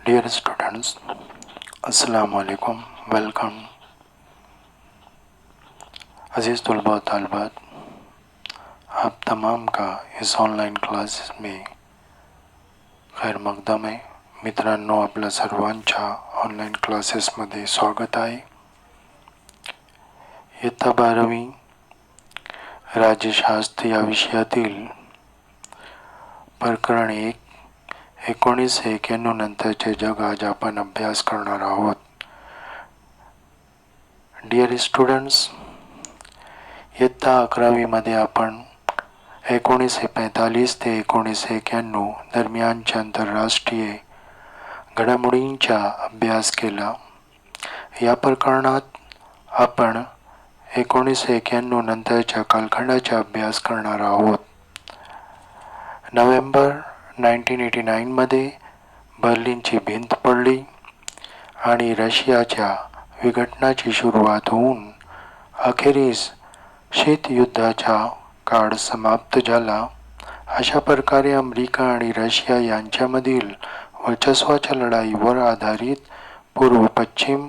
Dear students, अस्सलाम वालेकुम, welcome. अजीज़ तलबा व तालिबात, आप तमाम का इस ऑनलाईन क्लासेस में खैर मकदम आहे। मित्रांनो, आपल्या सर्वांच्या ऑनलाईन क्लासेसमध्ये स्वागत आहे। इयत्ता 12वी राज्यशास्त्र या विषयातील प्रकरण 1 1991 नंतरचे जग आज आपण अभ्यास करणार आहोत। डियर स्टुडंट्स, इयत्ता 11वी मध्ये आपण 1945 ते 1991 दरम्यानच्या आंतरराष्ट्रीय घडामोडींचा अभ्यास केला। या प्रकरणात आपण 1991 नंतरच्या कालखंडाचा अभ्यास करणार आहोत। नोव्हेंबर 1989 मध्ये बर्लिनची भिंत पडली आणि रशियाच्या विघटनाची सुरुवात होऊन अखेरीस शीतयुद्धाचा काळ समाप्त झाला। अशा प्रकारे अमेरिका आणि रशिया यांच्यामधील वर्चस्वाच्या लढाईवर आधारित पूर्व-पश्चिम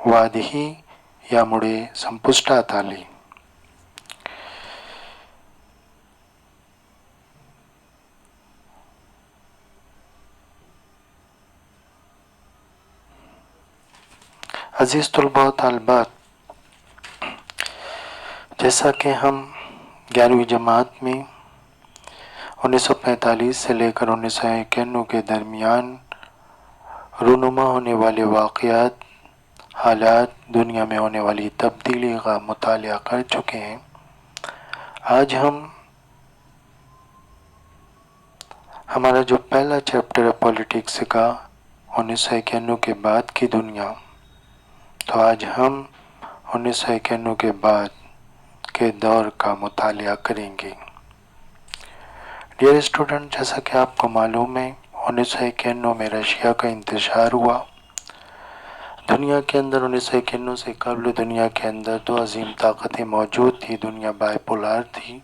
वादही यामुळे संपुष्टात आले। अजीज तलबा व तालिबात, जैसा कि हम 11वीं जमात में 1945 से लेकर 1991 के दरमियान रूनुमा होने वाले वाक़यात, हालात, दुनिया में होने वाली तब्दीली का मुतालिया कर चुके हैं। आज हमारा जो पहला चैप्टर है पॉलिटिक्स का 1991 के बाद की दुनिया, तो आज हम 1991 के बाद के दौर का मुतालिया करेंगे। डियर स्टूडेंट, जैसा कि आपको मालूम है 1991 में रशिया का इंतशार हुआ। दुनिया के अंदर 1991 से कबल दुनिया के अंदर दो अजीम ताकतें मौजूद थी। दुनिया बाइपोलर थी,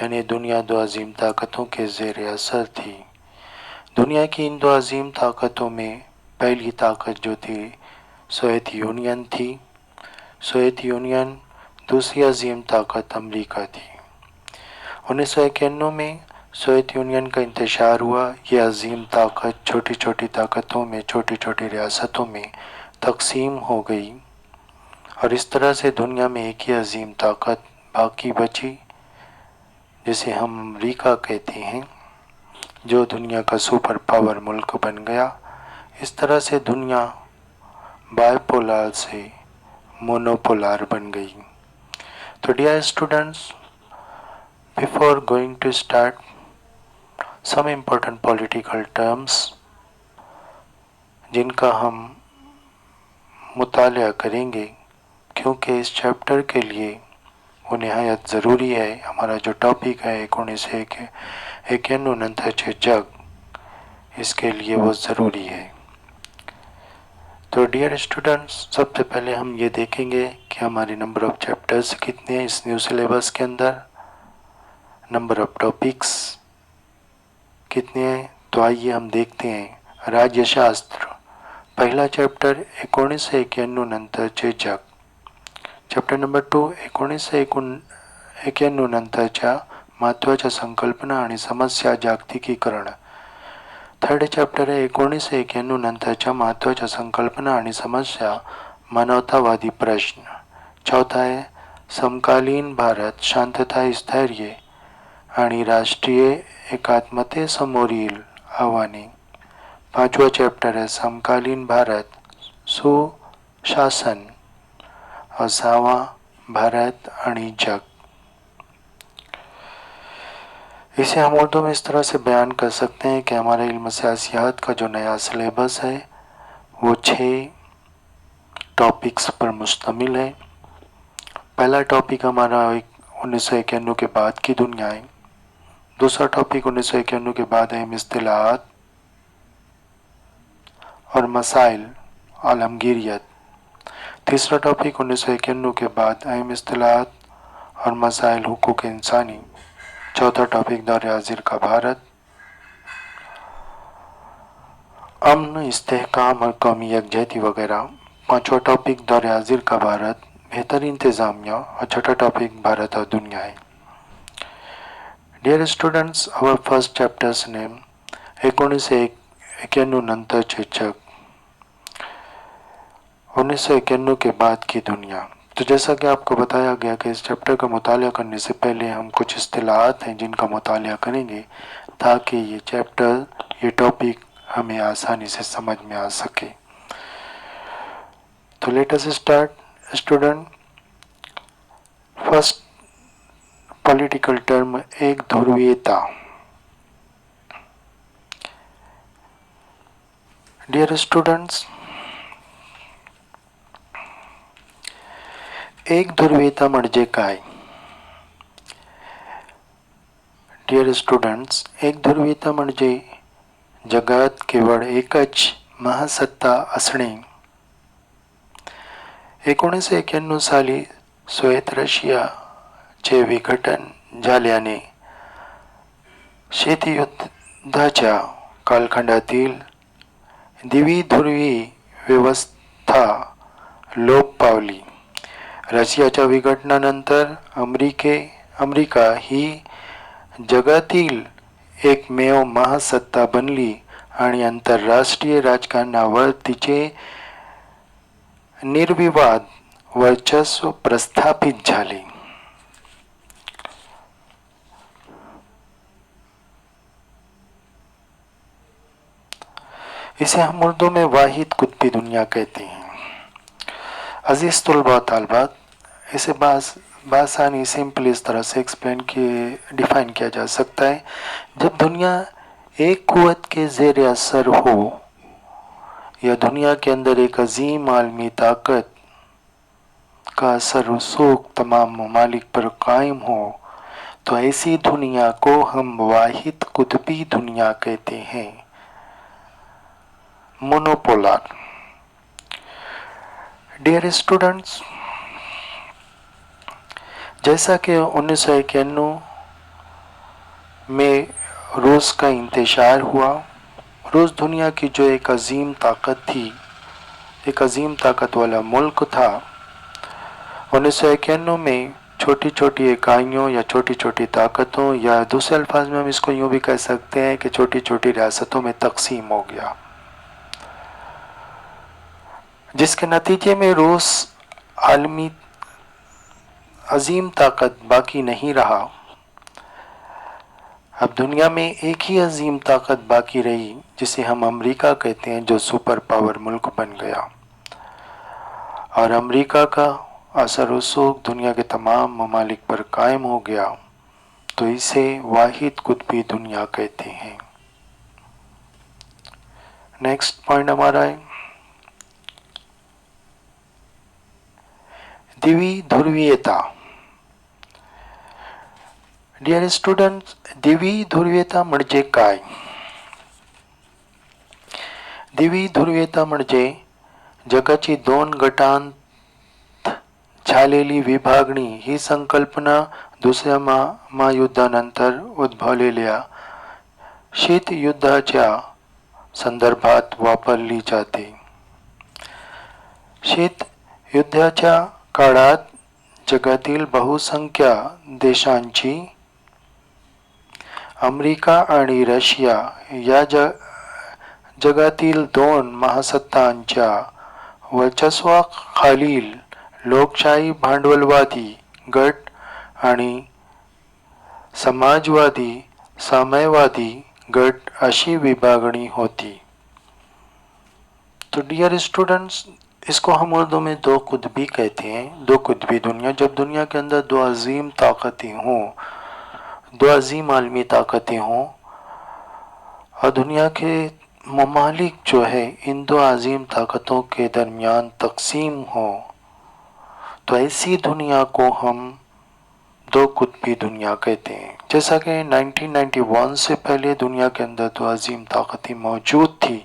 यानी दुनिया दो अजीम ताकतों के ज़ेर असर थी। दुनिया की इन दो अजीम ताकतों में पहली ताकत जो थी सोवियत यूनियन थी। सोवियत यूनियन, दूसरी अजीम ताकत अमेरिका थी। 1991 में सोवियत यूनियन का इंतशार हुआ। ये अजीम ताकत छोटी छोटी ताकतों में, छोटी छोटी रियासतों में तकसीम हो गई और इस तरह से दुनिया में एक ही अजीम ताकत बाकी बची, जिसे हम अमेरिका कहते हैं, जो दुनिया का सुपर पावर मुल्क बन गया। इस तरह से दुनिया बाइपोलर से मोनोपोलर बन गई। तो dear students, before going to start some important political terms जिनका हम मुतालिया करेंगे, क्योंकि इस चैप्टर के लिए वो नहायत ज़रूरी है। हमारा जो टॉपिक है 1991 नंतरचे जग, इसके लिए वो ज़रूरी है। तो डियर स्टूडेंट्स, सबसे पहले हम ये देखेंगे कि हमारे नंबर ऑफ चैप्टर्स कितने हैं इस न्यू सिलेबस के अंदर, नंबर ऑफ टॉपिक्स कितने हैं। तो आइए हम देखते हैं। राज्यशास्त्र, पहला चैप्टर 1991 नंतरचे जग। चॅप्टर नंबर 2 1991 नंतरच्या महत्त्वाच्या संकल्पना आणि समस्या, जागतिकीकरण। थर्ड चॅप्टर है 1991 नंतरच्या महत्त्वाच्या संकल्पना आणि समस्या, मानवतावादी प्रश्न। चौथा है समकालीन भारत, शांतता, स्थैर्य आणि राष्ट्रीय एकात्मतेसमोरील आव्हाने। पांचवा चैप्टर है समकालीन भारत, सुशासन। और सावा भारत आणि जग। इसे हम उर्दू में इस तरह से बयान कर सकते हैं कि हमारे इल्म सियासियात का जो नया सिलेबस है वो 6 टॉपिक्स पर मुश्तमिल है। पहला टॉपिक हमारा 1991 के बाद की दुनिया है। दूसरा टॉपिक 1991 के बाद अहम इस्तिलाहात और मसाइल, आलमगीरियत। तीसरा टॉपिक 1991 के बाद अहम इस्तिलाहात और मसाइल, हुकूक इंसानी। चौथा टॉपिक दौर हाजिर का भारत। अमन, इस्तेहकाम और कौमी यकजहती वगैरह। पांचवा टॉपिक दौर हाजिर का भारत, बेहतर इंतज़ामिया। और छठा टॉपिक भारत और दुनिया है। Dear students, our first chapters name 1991 नंतर चेचक, 1991 के बाद की दुनिया। तो जैसा कि आपको बताया गया कि इस चैप्टर का मुताला करने से पहले हम कुछ इस्तिलाहात हैं जिनका मुताला करेंगे ताकि ये चैप्टर, ये टॉपिक हमें आसानी से समझ में आ सके। तो let us start student. First political term, एक ध्रुवीयता। डियर स्टूडेंट्स, एक ध्रुवीयता म्हणजे काय? डियर स्टूडेंट्स, एक ध्रुवीयता म्हणजे जगात केवळ एकच महासत्ता असणे। 1991 साली सोव्हिएत रशियाचे विघटन झाल्याने शीतयुद्धाच्या कालखंडातील द्विध्रुवी व्यवस्था लोप पावली। रशियाच्या विघटनानंतर अमेरिका ही जगातील एकमेव महासत्ता बनली आणि आंतरराष्ट्रीय राजकारणावर तिचे निर्विवाद वर्चस्व प्रस्थापित झाले। इसे हम उर्दू में वाहिद कुतबी दुनिया कहते हैं। अजीज तुलबा तालबात, इसे बासानी सिंपल इस तरह से डिफाइन किया जा सकता है। जब दुनिया एक कुव्वत के ज़ेर असर हो या दुनिया के अंदर एक अजीम आलमी ताकत का असर रसूख तमाम ममालिक पर कायम हो, तो ऐसी दुनिया को हम वाहिद कुतबी दुनिया कहते हैं, मोनोपोलर। डियर स्टूडेंट्स, जैसा कि 1991 में रूस का इंतशार हुआ, रूस दुनिया की जो एक अजीम ताकत थी, एक अजीम ताकत वाला मुल्क था। 1991 में छोटी छोटी इकाइयों या छोटी छोटी ताकतों, या दूसरे अल्फाज में हम इसको यूँ भी कह सकते हैं कि छोटी छोटी रियासतों में तकसीम हो गया, जिसके नतीजे में रूस आलमी अजीम ताकत बाकी नहीं रहा। अब दुनिया में एक ही अजीम ताकत बाकी रही जिसे हम अमेरिका कहते हैं, जो सुपर पावर मुल्क बन गया। और अमेरिका का असर रसूख दुनिया के तमाम ममालिक पर कायम हो गया, तो इसे वाहिद कुतबी दुनिया कहते हैं। नेक्स्ट पॉइंट हमारा है द्विध्रुवीयता। डियर स्टूडेंट्स, द्विध्रुवीयता म्हणजे काय? द्विध्रुवीयता म्हणजे जगाची दोन गटांत झालेली विभागणी ही संकल्पना दुसऱ्या महायुद्धानंतर उद्भवलेल्या शीतयुद्धाच्या संदर्भात वापरली जाते। शीतयुद्धाच्या काळात जगातील बहुसंख्य देशांची अमेरिका आणि रशिया या जगातील दोन महासत्तांच्या वर्चस्वाखालील लोकशाही भांडवलवादी गट आणि समाजवादी साम्यवादी गट अशी विभागणी होती। तो डियर स्टूडेंट्स, इसको हम उर्दू में दो कुतबी कहते हैं, दो कुतबी दुनिया। जब दुनिया के अंदर दो अजीम ताकतें हों, दो अजीम आलमी ताकतें हों, और दुनिया के ममालिक जो है इन दो अजीम ताकतों के दरमियान तकसीम हो, तो ऐसी दुनिया को हम दो कुतबी दुनिया कहते हैं। जैसा कि 1991 से पहले दुनिया के अंदर दो अजीम ताकतें मौजूद थी,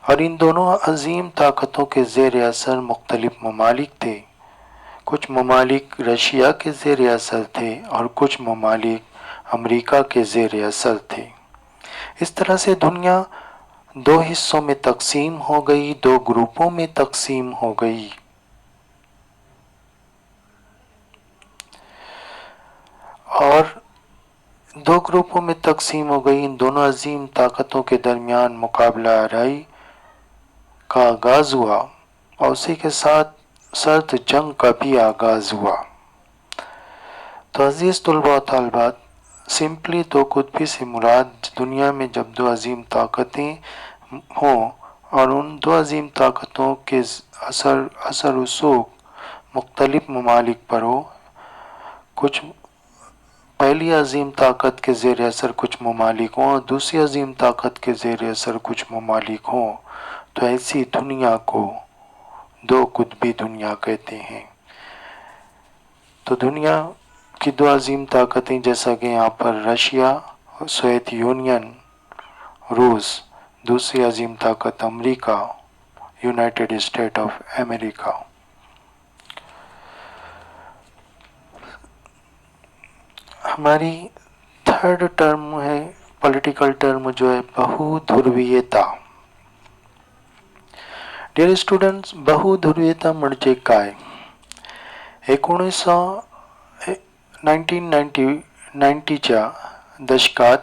और इन दोनों अजीम ताकतों के ज़ेर असर मुख्तलिफ ममालिक थे। कुछ ममालिक रशिया के ज़ेर असर थे और कुछ ममालिक अमेरिका के ज़ेर असर थे। इस तरह से दुनिया दो हिस्सों में तकसीम हो गई, दो ग्रुपों में तकसीम हो गई। और दो ग्रुपों में तकसीम हो गई। इन दोनों अजीम ताकतों के दरमियान मुकाबला आराई का आगाज हुआ और उसी के साथ सर्द जंग का भी आगाज हुआ। तो अजीज तलबा व तालिबात, सिंपली दो कुतबी से मुराद दुनिया में जब दो अजीम ताकतें हों और उन दो अजीम ताकतों के असर रसूख मुख्तलिफ ममालिक पर हो, कुछ पहली अजीम ताकत के ज़ेर असर कुछ ममालिक हों और दूसरी अजीम ताकत के ज़ेर असर कुछ ममालिक हों, तो ऐसी दुनिया को दो कुतबी दुनिया कहते हैं। तो दुनिया की दो अजीम ताकतें जैसा कि यहाँ पर रशिया, सोवियत यूनियन, रूस, दूसरी अजीम ताकत America, United state of America. हमारी थर्ड टर्म है, पॉलिटिकल टर्म जो है बहुध्रुवीयता। डियर स्टुडंट्स, बहुध्रुवीयता म्हणजे काय? 1990च्या दशकात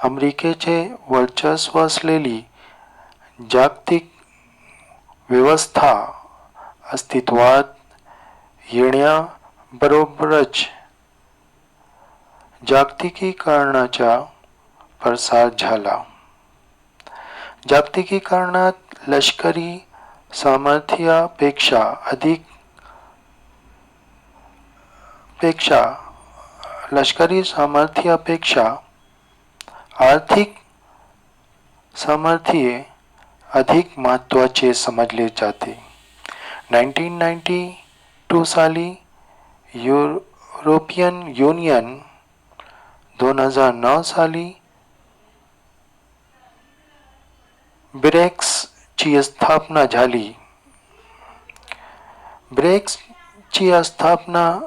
अमेरिकेचे वर्चस्व असलेली जागतिक व्यवस्था अस्तित्वात येण्याबरोबरच जागतिकीकरणाचा प्रसार झाला। जागतिकीकरणात लष्करी सामर्थ्यापेक्षा आर्थिक सामर्थ्य अधिक महत्त्वाचे समजले जाते। 1992 साली युरोपियन युनियन, 2009 साली ब्रिक्सची स्थापना झाली। ब्रिक्सची स्थापना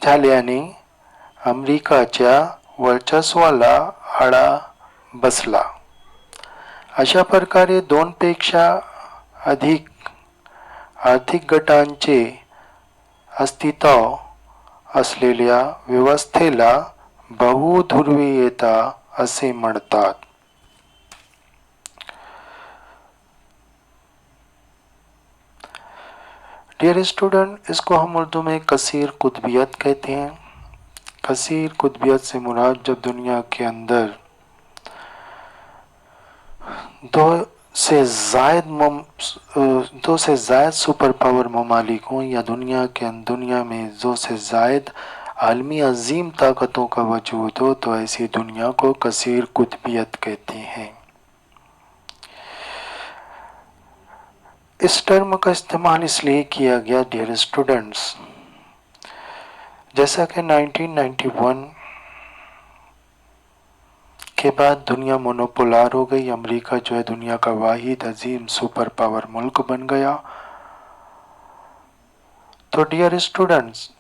झाल्याने अमेरिकाच्या वर्चस्वाला आळा बसला। अशा प्रकारे दोनपेक्षा अधिक आर्थिक गटांचे अस्तित्व असलेल्या व्यवस्थेला बहुध्रुवीयता असे म्हणतात। डियर स्टूडेंट, इसको हम उर्दू में कसीर कुतबियत कहते हैं। कसीर कुतबियत से मुराद जब दुनिया के अंदर दो से जायद सुपर पावर ममालिक हों या दुनिया में दो से जायद आलमी अजीम ताकतों का वजूद हो, तो ऐसी दुनिया को कसीर कुतबियत कहते हैं। इस टर्म का इस्तेमाल इसलिए किया गया डियर स्टूडेंट्स, जैसा कि 1991 के बाद दुनिया मोनोपोलार हो गई। अमेरिका जो है दुनिया का वाहिद अजीम सुपर पावर मुल्क बन गया। तो डियर स्टूडेंट्स,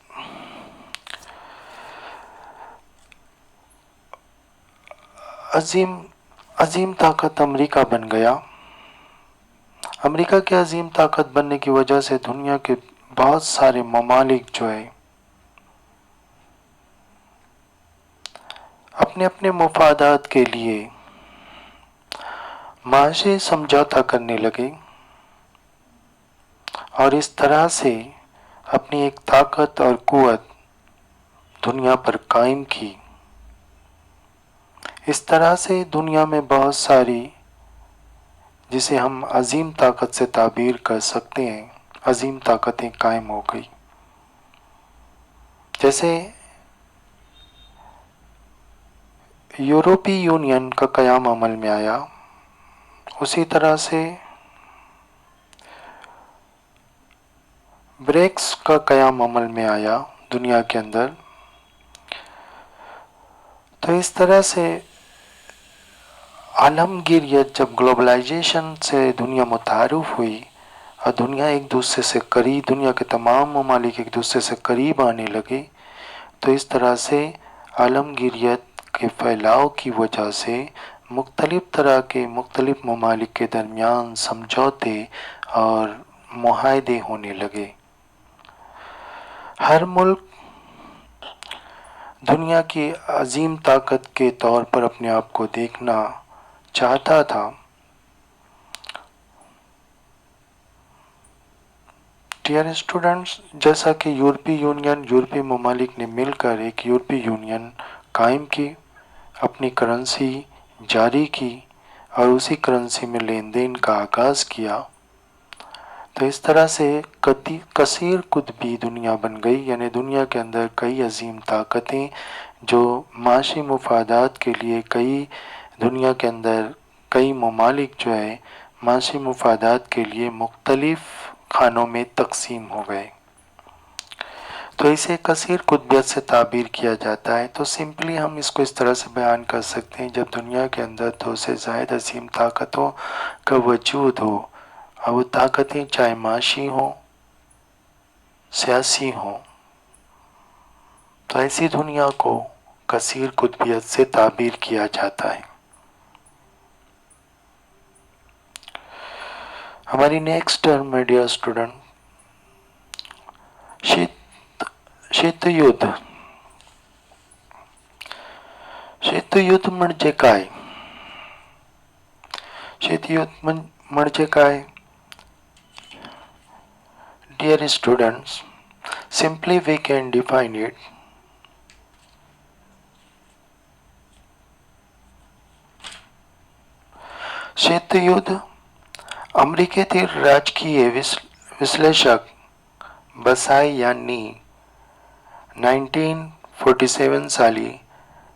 अजीम ताकत अमेरिका बन गया। अमेरिका के अजीम ताकत बनने की वजह से दुनिया के बहुत सारे ममालिक जो है अपने अपने मुफादात के लिए माशी समझौता करने लगे और इस तरह से अपनी एक ताकत और कुव्वत दुनिया पर कायम की। इस तरह से दुनिया में बहुत सारी, जिसे हम अजीम ताकत से ताबीर कर सकते हैं, अजीम ताकतें कायम हो गई। जैसे यूरोपीय यूनियन का क़याम अमल में आया, उसी तरह से ब्रिक्स का क़याम अमल में आया दुनिया के अंदर। तो इस तरह से आलमगीरियत, जब ग्लोबलाइजेशन से दुनिया मुतारुफ हुई और दुनिया एक दूसरे से करीब, दुनिया के तमाम ममालिक एक दूसरे से करीब आने लगे, तो इस तरह से आलमगीरियत के फैलाव की वजह से मुख्तलिफ तरह के मुख्तलिफ ममालिक के दरमियान समझौते और मुआहदे होने लगे। हर मुल्क दुनिया की अजीम ताकत के तौर पर अपने आप को देखना चाहता था। डियर स्टूडेंट्स, जैसा कि यूरोपीय ममालिक ने मिलकर एक यूरोपीय यूनियन कायम की, अपनी करेंसी जारी की और उसी करेंसी में लेन देन का आगाज़ किया, तो इस तरह से कसीर कुतबी दुनिया बन गई। यानी दुनिया के अंदर कई अजीम ताकतें जो माशी मुफादात के लिए दुनिया के अंदर कई ममालिक जो है माशी मुफादात के लिए मुख्तलिफ खानों में तकसीम हो गए। तो इसे कसीर कुतबियत से ताबीर किया जाता है। तो सिंपली हम इसको इस तरह से बयान कर सकते हैं, जब दुनिया के अंदर 2 से ज़ायद अजीम ताकतों का वजूद हो, और वो ताकतें चाहे माशी हों, सियासी हों, तो ऐसी दुनिया को कसीर कुतबियत से ताबीर किया जाता है। हमारी नेक्स्ट टर्म में डियर स्टूडेंट, शीत युद्ध। शीत युद्ध म्हणजे काय? शीत युद्ध म्हणजे काय? Dear students, simply we can define it. शीतयुद्ध अमेरिकेतील राजकीय विश्लेषक बसाय यांनी 1947 साली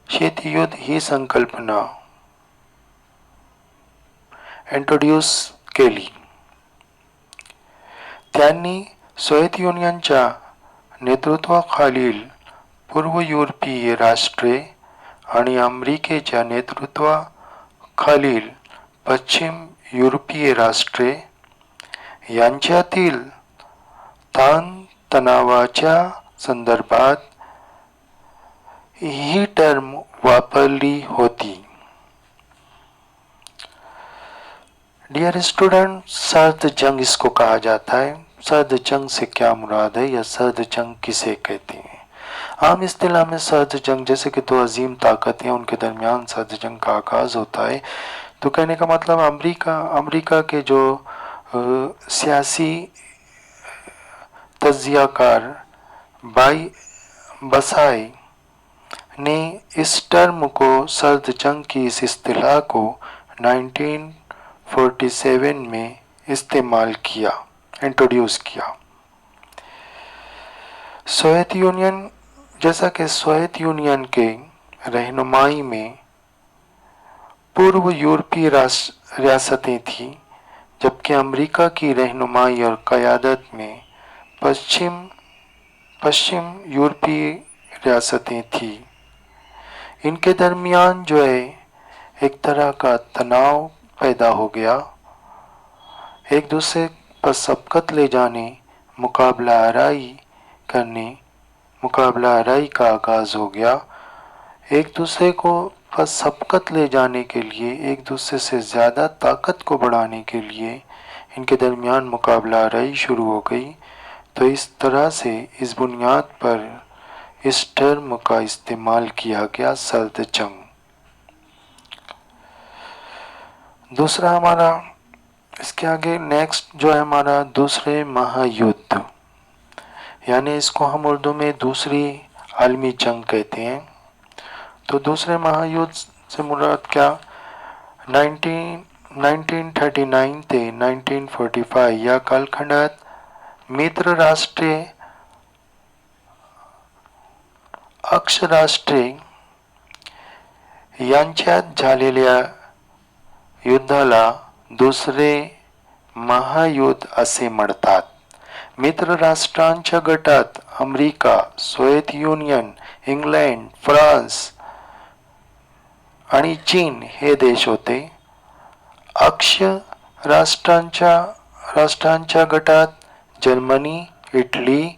शीतयुद्ध ही संकल्पना इंट्रोड्यूस केली। त्यांनी सोव्हिएत युनियनच्या नेतृत्वाखालील पूर्व युरोपीय राष्ट्रे आणि अमेरिकेच्या नेतृत्वाखालील पश्चिम युरोपीय राष्ट्रे यांच्यातील ताणतणावाच्या संदर्भात ही टर्म वापरली होती। डियर स्टूडेंट, सर्द जंग इसको कहा जाता है। सर्द जंग से क्या मुराद है या सर्द जंग किसे कहते हैं? आम इस्तिलाह में सर्द जंग जैसे कि 2 अजीम ताकतें हैं, उनके दरमियान सर्द जंग का आगाज़ होता है। तो कहने का मतलब अमेरिका के जो सियासी तज्जियाकार बसाय ने इस टर्म को, सर्द जंग की इस इस्तिलाह को 1947 में इस्तेमाल किया, इंट्रोड्यूस किया। सोवियत यूनियन, जैसा कि सोवियत यूनियन के रहनुमाई में पूर्व यूरोपीय रियासतें थी, जबकि अमेरिका की रहनुमाई और क़यादत में पश्चिम यूरोपीय रियासतें थी। इनके दरमियान जो है एक तरह का तनाव पैदा हो गया, एक दूसरे पर सबकत ले जाने, मुकाबला आराई का आगाज़ हो गया। एक दूसरे को पर सबकत ले जाने के लिए, एक दूसरे से ज़्यादा ताकत को बढ़ाने के लिए इनके दरमियान मुकाबला आराई शुरू हो गई। तो इस तरह से इस बुनियाद पर इस टर्म का इस्तेमाल किया गया, सर्द जंग। दूसरा हमारा, इसके आगे नेक्स्ट जो है हमारा दूसरे महायुद्ध, यानी इसको हम उर्दू में दूसरी आलमी जंग कहते हैं। तो दूसरे महायुद्ध से मुराद क्या? 1939 ते 1945 या कालखंडात मित्र राष्ट्रे, अक्ष राष्ट्रे यांच्यात झालेल्या युद्धाला दुसरे महायुद्ध असे म्हणतात। मित्र राष्ट्रांच्या गटात America, Soviet union, England, France आणि चीन हे देश होते। अक्ष राष्ट्रांच्या गटात जर्मनी, इटली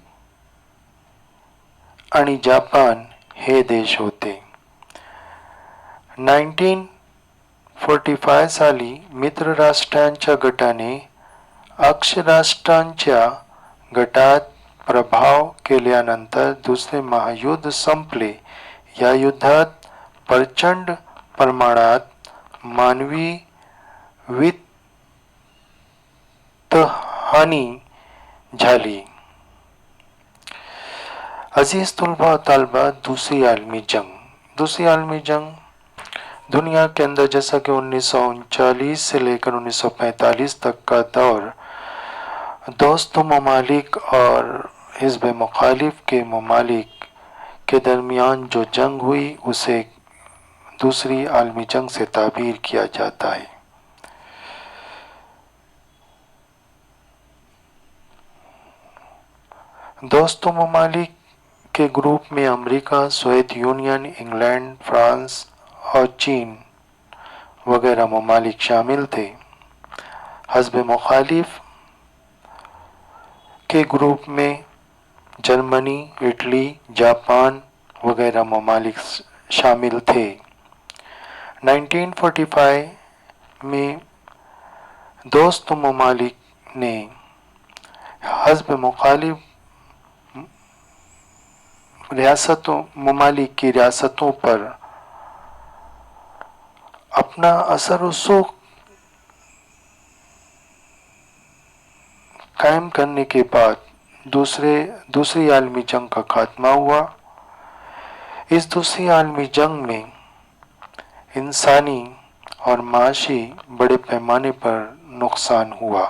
आणि जापान हे देश होते। 1945 45 साली मित्र राष्ट्रांच्या गटाने अक्ष राष्ट्रांच्या गटात प्रभाव केल्यानंतर दुसरे महायुद्ध संपले. या युद्धात प्रचंड प्रमाणात मानवी वित्तहानी झाली. अजीज तुलबा तलबा, दूसरी आलमी जंग दुनिया के अंदर, जैसा कि 1939 से लेकर 1945 तक का दौर दोस्तों ममालिक और हिज़्ब मुखालिफ के ममालिक के दरमियान जो जंग हुई उसे दूसरी आलमी जंग से ताबीर किया जाता है. दोस्तों ममालिक के ग्रुप में America, Soviet union, England, France और चीन वगैरह ममालिक शामिल थे. हिज़्ब मुखालिफ के ग्रुप में जर्मनी, इटली, जापान वगैरह ममालिक शामिल थे. 1945 में दोस्त ममालिक ने हिज़्ब मुखालिफ ममालिक की रियासतों पर अपना असर रसूख कायम करने के बाद दूसरी आलमी जंग का खात्मा हुआ. इस दूसरी आलमी जंग में इंसानी और माशी बड़े पैमाने पर नुकसान हुआ.